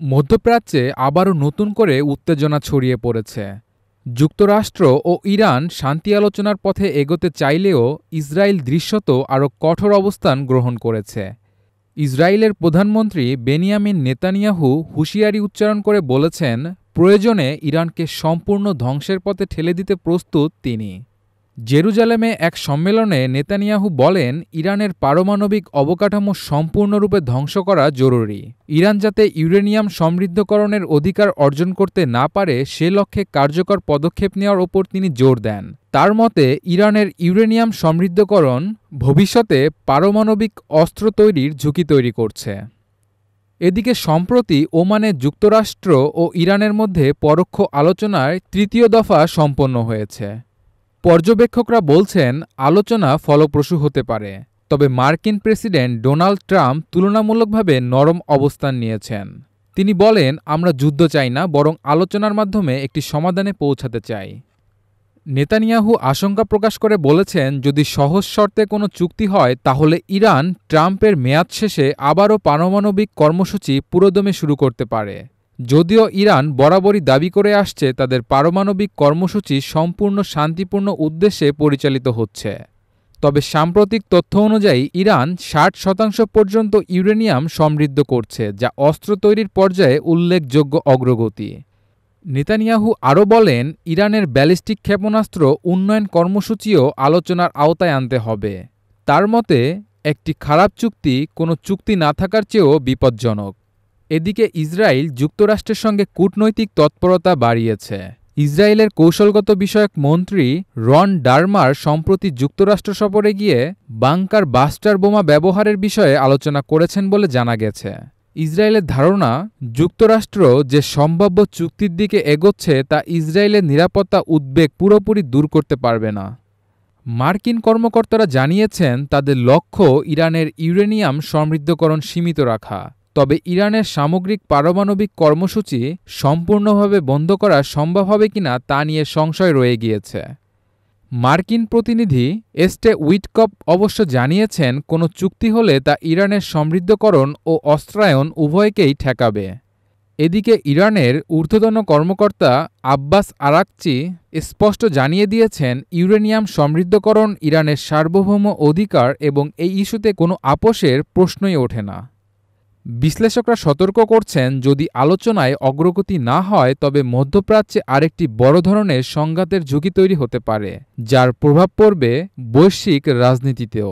মধ্যপ্রাচ্যে আবারও নতুন করে উত্তেজনা ছড়িয়ে পড়েছে। যুক্তরাষ্ট্র ও ইরান শান্তি আলোচনার পথে এগোতে চাইলেও ইসরায়েল দৃশ্যত আরও কঠোর অবস্থান গ্রহণ করেছে। ইসরায়েলের প্রধানমন্ত্রী বেনিয়ামিন নেতানিয়াহু হুঁশিয়ারি উচ্চারণ করে বলেছেন, প্রয়োজনে ইরানকে সম্পূর্ণ ধ্বংসের পথে ঠেলে দিতে প্রস্তুত তিনি। জেরুজালেমে এক সম্মেলনে নেতানিয়াহু বলেন, ইরানের পারমাণবিক অবকাঠামো সম্পূর্ণরূপে ধ্বংস করা জরুরি। ইরান যাতে ইউরেনিয়াম সমৃদ্ধকরণের অধিকার অর্জন করতে না পারে সে লক্ষ্যে কার্যকর পদক্ষেপ নেওয়ার ওপর তিনি জোর দেন। তার মতে, ইরানের ইউরেনিয়াম সমৃদ্ধকরণ ভবিষ্যতে পারমাণবিক অস্ত্র তৈরির ঝুঁকি তৈরি করছে। এদিকে সম্প্রতি ওমানে যুক্তরাষ্ট্র ও ইরানের মধ্যে পরোক্ষ আলোচনায় তৃতীয় দফা সম্পন্ন হয়েছে। পর্যবেক্ষকরা বলছেন, আলোচনা ফলপ্রসূ হতে পারে, তবে মার্কিন প্রেসিডেন্ট ডোনাল্ড ট্রাম্প তুলনামূলকভাবে নরম অবস্থান নিয়েছেন। তিনি বলেন, আমরা যুদ্ধ চাই না, বরং আলোচনার মাধ্যমে একটি সমাধানে পৌঁছাতে চাই। নেতানিয়াহু আশঙ্কা প্রকাশ করে বলেছেন, যদি সহজ শর্তে কোনো চুক্তি হয় তাহলে ইরান ট্রাম্পের মেয়াদ শেষে আবারও পারমাণবিক কর্মসূচি পুরোদমে শুরু করতে পারে। যদিও ইরান বরাবরই দাবি করে আসছে তাদের পারমাণবিক কর্মসূচি সম্পূর্ণ শান্তিপূর্ণ উদ্দেশ্যে পরিচালিত হচ্ছে, তবে সাম্প্রতিক তথ্য অনুযায়ী ইরান 60% পর্যন্ত ইউরেনিয়াম সমৃদ্ধ করছে, যা অস্ত্র তৈরির পর্যায়ে উল্লেখযোগ্য অগ্রগতি। নেতানিয়াহু আরও বলেন, ইরানের ব্যালিস্টিক ক্ষেপণাস্ত্র উন্নয়ন কর্মসূচিও আলোচনার আওতায় আনতে হবে। তার মতে, একটি খারাপ চুক্তি কোনো চুক্তি না থাকার চেয়েও বিপজ্জনক। এদিকে ইসরায়েল যুক্তরাষ্ট্রের সঙ্গে কূটনৈতিক তৎপরতা বাড়িয়েছে। ইসরায়েলের কৌশলগত বিষয়ক মন্ত্রী রন ডারমার সম্প্রতি যুক্তরাষ্ট্র সফরে গিয়ে বাংকার বাস্টার বোমা ব্যবহারের বিষয়ে আলোচনা করেছেন বলে জানা গেছে। ইসরায়েলের ধারণা, যুক্তরাষ্ট্র যে সম্ভাব্য চুক্তির দিকে এগোচ্ছে তা ইসরায়েলের নিরাপত্তা উদ্বেগ পুরোপুরি দূর করতে পারবে না। মার্কিন কর্মকর্তারা জানিয়েছেন, তাদের লক্ষ্য ইরানের ইউরেনিয়াম সমৃদ্ধকরণ সীমিত রাখা, তবে ইরানের সামগ্রিক পারমাণবিক কর্মসূচি সম্পূর্ণভাবে বন্ধ করা সম্ভব হবে কিনা তা নিয়ে সংশয় রয়ে গিয়েছে। মার্কিন প্রতিনিধি এস্টে উইটকপ অবশ্য জানিয়েছেন, কোনো চুক্তি হলে তা ইরানের সমৃদ্ধকরণ ও অস্ত্রায়ন উভয়কেই ঠেকাবে। এদিকে ইরানের ঊর্ধ্বতন কর্মকর্তা আব্বাস আরাকচি স্পষ্ট জানিয়ে দিয়েছেন, ইউরেনিয়াম সমৃদ্ধকরণ ইরানের সার্বভৌম অধিকার এবং এই ইস্যুতে কোনো আপোষের প্রশ্নই ওঠে না। বিশ্লেষকরা সতর্ক করছেন, যদি আলোচনায় অগ্রগতি না হয় তবে মধ্যপ্রাচ্যে আরেকটি বড় ধরনের সংঘাতের ঝুঁকি তৈরি হতে পারে, যার প্রভাব পড়বে বৈশ্বিক রাজনীতিতেও।